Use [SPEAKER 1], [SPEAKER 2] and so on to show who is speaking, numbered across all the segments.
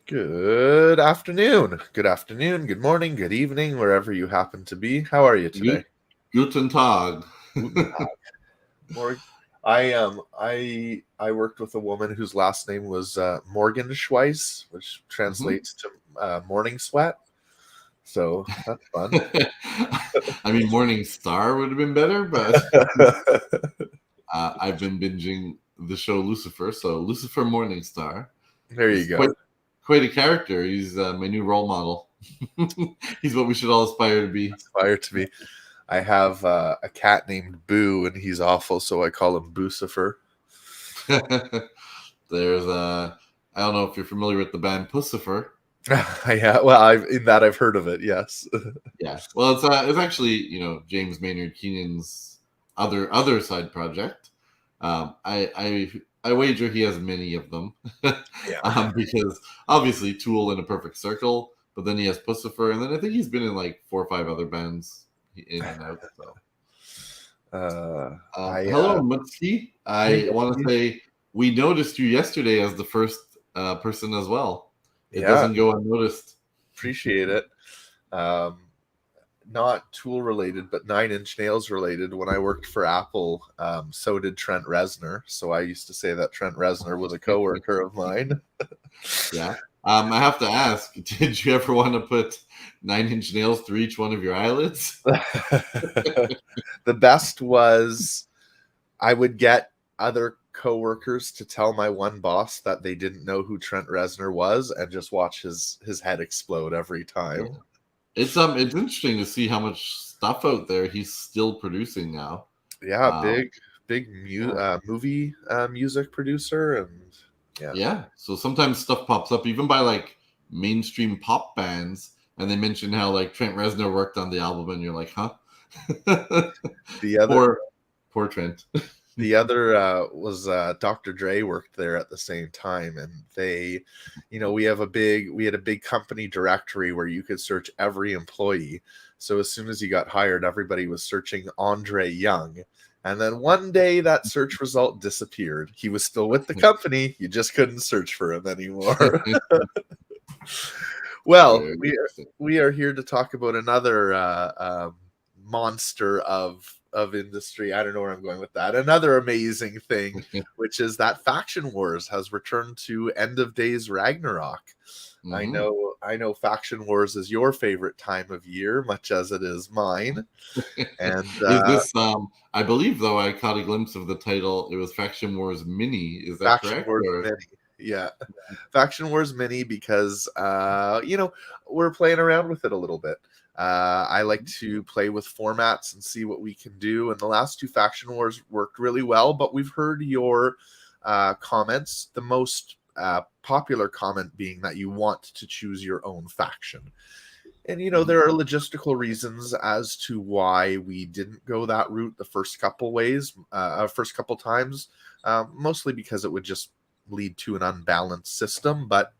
[SPEAKER 1] Good afternoon. Good afternoon. Good morning. Good evening, wherever you happen to be. How are you today?
[SPEAKER 2] Guten Tag.
[SPEAKER 1] Guten Tag. I worked with a woman whose last name was Morgan Schweiss, which translates to morning sweat. So that's fun.
[SPEAKER 2] I mean, Morning Star would have been better, but I've been binging the show Lucifer, so Lucifer Morning Star
[SPEAKER 1] There you
[SPEAKER 2] is
[SPEAKER 1] go.
[SPEAKER 2] quite a character. He's my new role model. He's what we should all aspire to be.
[SPEAKER 1] Aspire to be. I have a cat named Boo, and he's awful, so I call him Boocifer.
[SPEAKER 2] There's I don't know if you're familiar with the band Pussifer.
[SPEAKER 1] Yeah, well, I've heard of it. Yes.
[SPEAKER 2] Yeah. Well, it's actually James Maynard Keenan's other side project. I wager he has many of them.
[SPEAKER 1] Yeah.
[SPEAKER 2] Because obviously Tool in a Perfect Circle, but then he has Pussifer, and then I think he's been in like 4 or 5 other bands in and out. So. Hello, Mutski. I want to say we noticed you yesterday as the first person as well. It doesn't go unnoticed.
[SPEAKER 1] Appreciate it. Not Tool related, but 9 Inch Nails related. When I worked for Apple, so did Trent Reznor. So I used to say that Trent Reznor was a coworker of mine.
[SPEAKER 2] Yeah. I have to ask, did you ever want to put 9 Inch Nails through each one of your eyelids?
[SPEAKER 1] The best was I would get other coworkers to tell my one boss that they didn't know who Trent Reznor was and just watch his head explode every time.
[SPEAKER 2] Yeah. It's interesting to see how much stuff out there he's still producing now.
[SPEAKER 1] Yeah, big movie music producer, and
[SPEAKER 2] yeah. So sometimes stuff pops up even by like mainstream pop bands, and they mention how like Trent Reznor worked on the album, and you're like, huh?
[SPEAKER 1] The other
[SPEAKER 2] poor Trent.
[SPEAKER 1] The other was Dr. Dre worked there at the same time, and we had a big company directory where you could search every employee. So as soon as he got hired, everybody was searching Andre Young. And then one day that search result disappeared. He was still with the company. You just couldn't search for him anymore. Well, we are here to talk about another monster of industry. I don't know where I'm going with that. Another amazing thing, which is that Faction Wars has returned to End of Days Ragnarok. Mm-hmm. I know Faction Wars is your favorite time of year, much as it is mine. And
[SPEAKER 2] is this I believe though I caught a glimpse of the title. It was Faction Wars Mini. Is that
[SPEAKER 1] Faction
[SPEAKER 2] correct?
[SPEAKER 1] Wars Mini. Yeah. Faction Wars Mini because we're playing around with it a little bit. I like to play with formats and see what we can do. And the last 2 Faction Wars worked really well, but we've heard your comments. The most popular comment being that you want to choose your own faction. And, there are logistical reasons as to why we didn't go that route the first couple times, mostly because it would just lead to an unbalanced system. But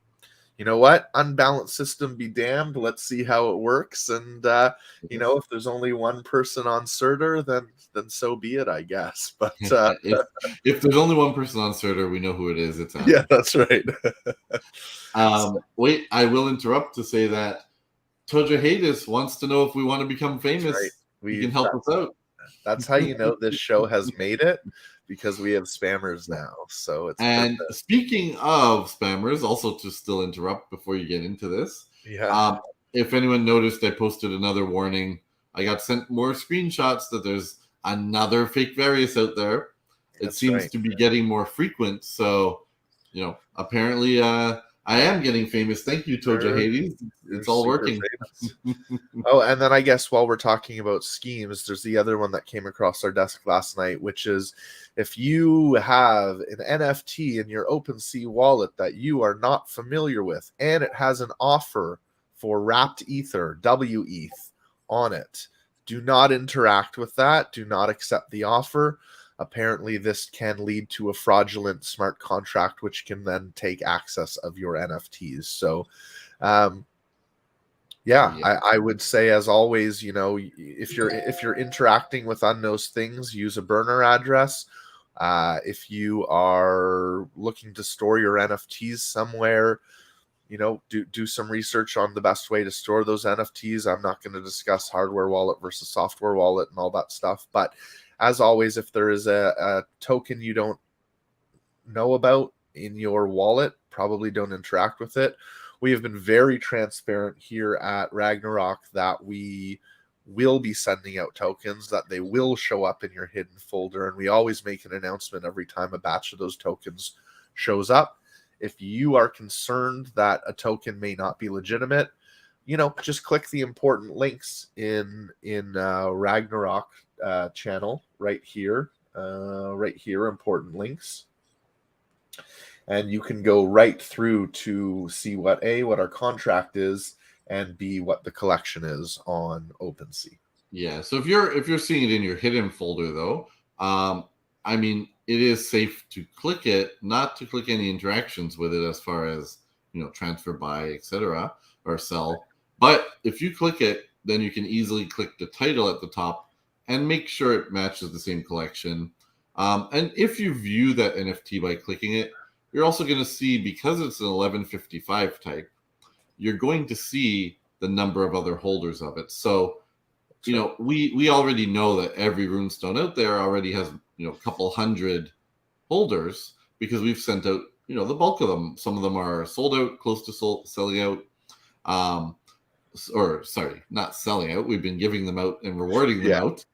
[SPEAKER 1] you know what? Unbalanced system be damned. Let's see how it works. And if there's only one person on Surtur, then so be it, I guess. But
[SPEAKER 2] if there's only one person on Surtur, we know who it is. It's Adam.
[SPEAKER 1] Yeah, that's right.
[SPEAKER 2] Wait, I will interrupt to say that Toja Hades wants to know if we want to become famous. Right. You can help us out.
[SPEAKER 1] That's how you know this show has made it, because we have spammers now. So it's
[SPEAKER 2] and perfect. Speaking of spammers, also to still interrupt before you get into this.
[SPEAKER 1] Yeah.
[SPEAKER 2] If anyone noticed, I posted another warning. I got sent more screenshots that there's another fake Varius out there. It seems to be getting more frequent. So, apparently I am getting famous. Thank you, Toja Hades. It's all working.
[SPEAKER 1] Oh, and then I guess while we're talking about schemes, there's the other one that came across our desk last night, which is if you have an NFT in your OpenSea wallet that you are not familiar with, and it has an offer for wrapped ether, WETH, on it, do not interact with that. Do not accept the offer. Apparently, this can lead to a fraudulent smart contract, which can then take access of your NFTs. So, I would say, as always, if you're interacting with unknown things, use a burner address. If you are looking to store your NFTs somewhere, do some research on the best way to store those NFTs. I'm not going to discuss hardware wallet versus software wallet and all that stuff. But as always, if there is a token you don't know about in your wallet, probably don't interact with it. We have been very transparent here at Ragnarok that we will be sending out tokens, that they will show up in your hidden folder, and we always make an announcement every time a batch of those tokens shows up. If you are concerned that a token may not be legitimate, just click the important links in Ragnarok channel right here, important links. And you can go right through to see what our contract is, and B, what the collection is on OpenSea.
[SPEAKER 2] Yeah. So if you're seeing it in your hidden folder, though, I mean, it is safe to click it, not to click any interactions with it as far as transfer, buy, etc., or sell. But if you click it, then you can easily click the title at the top and make sure it matches the same collection. And if you view that NFT by clicking it, you're also going to see, because it's an 1155 type, you're going to see the number of other holders of it. So, we already know that every runestone out there already has, a couple hundred holders, because we've sent out, the bulk of them. Some of them are sold out, close to selling out. Or sorry, not selling out. We've been giving them out and rewarding them out.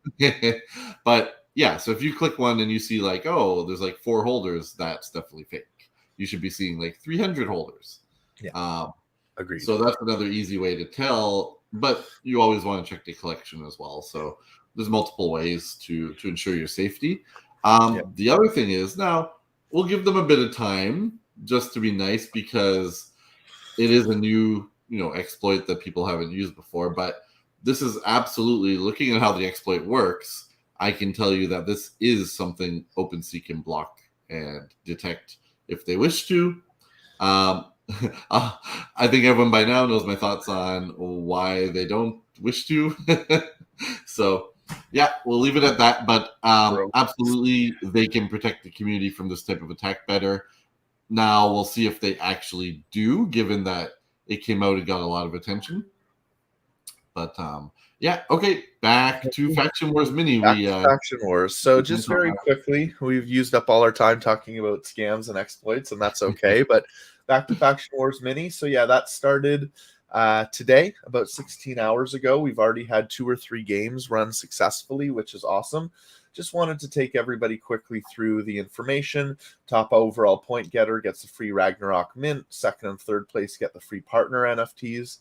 [SPEAKER 2] But yeah, so if you click one and you see like, oh, there's like 4 holders, that's definitely fake. You should be seeing like 300 holders.
[SPEAKER 1] Agreed.
[SPEAKER 2] So that's another easy way to tell, but you always want to check the collection as well. So there's multiple ways to ensure your safety. The other thing is, now we'll give them a bit of time just to be nice, because it is a new exploit that people haven't used before. But this is absolutely, looking at how the exploit works, I can tell you that this is something OpenSea can block and detect if they wish to. I think everyone by now knows my thoughts on why they don't wish to. So yeah, we'll leave it at that. But absolutely, they can protect the community from this type of attack better. Now we'll see if they actually do, given that it came out and got a lot of attention. But yeah, okay, back to Faction Wars Mini.
[SPEAKER 1] Faction Wars. So just very quickly, we've used up all our time talking about scams and exploits, and that's okay. But back to Faction Wars Mini. So yeah, that started today, about 16 hours ago. We've already had 2 or 3 games run successfully, which is awesome. Just wanted to take everybody quickly through the information. Top overall point getter gets the free Ragnarok Mint. Second and third place get the free partner NFTs.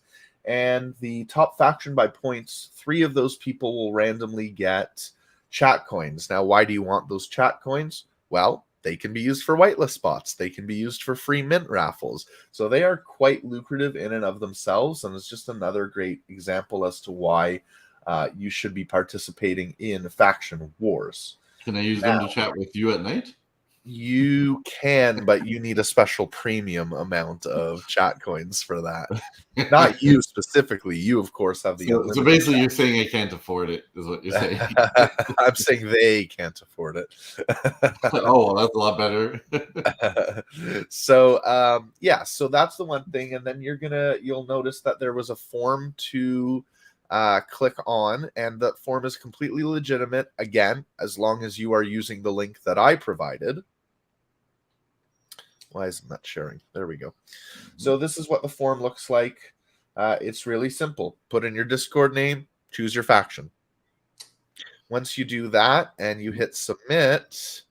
[SPEAKER 1] And the top faction by points, 3 of those people will randomly get chat coins. Now, why do you want those chat coins? Well, they can be used for whitelist spots. They can be used for free mint raffles. So they are quite lucrative in and of themselves. And it's just another great example as to why you should be participating in Faction Wars.
[SPEAKER 2] Can I use them to chat with you at night?
[SPEAKER 1] You can, but you need a special premium amount of chat coins for that. Not you specifically. You, of course, have the
[SPEAKER 2] so basically, you're saying I can't afford it, is what you're saying.
[SPEAKER 1] I'm saying they can't afford it.
[SPEAKER 2] Oh, well, that's a lot better.
[SPEAKER 1] So, yeah, so that's the one thing. And then you'll notice that there was a form to click on, and that form is completely legitimate, again, as long as you are using the link that I provided. Why isn't that sharing? There we go. So this is what the form looks like. It's really simple. Put in your Discord name, choose your faction. Once you do that and you hit submit,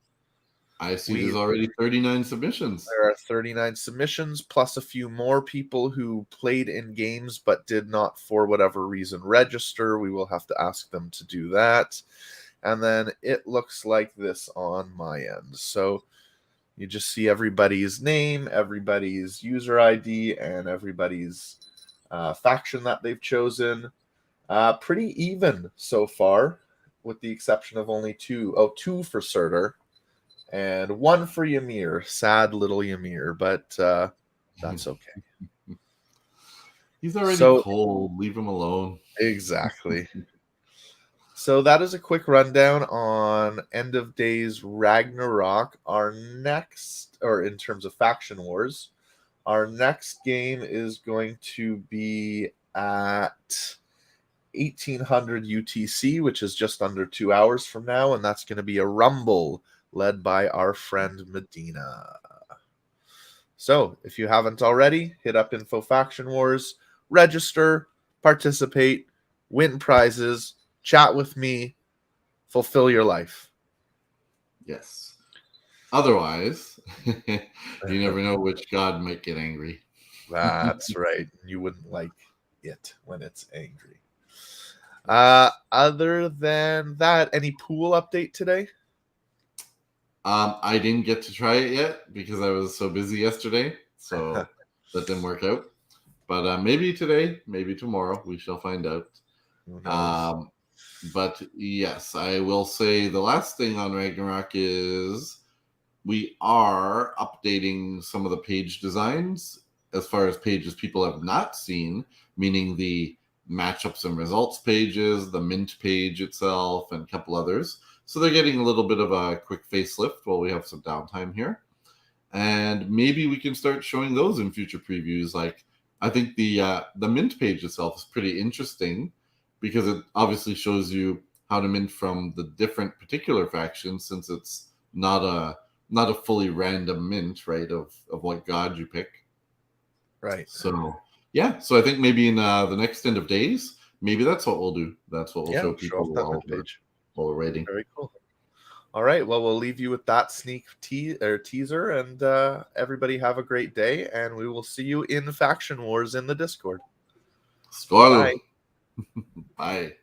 [SPEAKER 2] I see there's already 39 submissions.
[SPEAKER 1] There are 39 submissions, plus a few more people who played in games but did not, for whatever reason, register. We will have to ask them to do that. And then it looks like this on my end. So you just see everybody's name, everybody's user ID, and everybody's faction that they've chosen. Pretty even so far, with the exception of only 2 for Surtur. And 1 for Ymir. Sad little Ymir, but that's okay.
[SPEAKER 2] He's already cold. Leave him alone.
[SPEAKER 1] Exactly. So that is a quick rundown on End of Days Ragnarok. Our next, or in terms of Faction Wars, Our next game is going to be at 1800 UTC, which is just under 2 hours from now, and that's going to be a Rumble led by our friend Medina. So, if you haven't already, hit up Info Faction Wars, register, participate, win prizes, chat with me, fulfill your life.
[SPEAKER 2] Yes. Otherwise, you never know which god might get angry.
[SPEAKER 1] That's right. You wouldn't like it when it's angry. Other than that, any pool update today?
[SPEAKER 2] I didn't get to try it yet because I was so busy yesterday, so that didn't work out. But maybe today, maybe tomorrow, we shall find out.
[SPEAKER 1] Who knows?
[SPEAKER 2] But yes, I will say the last thing on Ragnarok is we are updating some of the page designs as far as pages people have not seen, meaning the matchups and results pages, the mint page itself, and a couple others. So they're getting a little bit of a quick facelift while we have some downtime here. And maybe we can start showing those in future previews. Like, I think the mint page itself is pretty interesting because it obviously shows you how to mint from the different particular factions, since it's not a fully random mint, right, of what god you pick.
[SPEAKER 1] Right.
[SPEAKER 2] So yeah, so I think maybe in the next end of days, maybe that's what we'll do. That's what we'll show people
[SPEAKER 1] Show page.
[SPEAKER 2] while we're waiting.
[SPEAKER 1] Very cool. All right. Well, we'll leave you with that sneak teaser, and everybody have a great day, and we will see you in Faction Wars in the Discord.
[SPEAKER 2] Skål.
[SPEAKER 1] Bye.
[SPEAKER 2] Bye.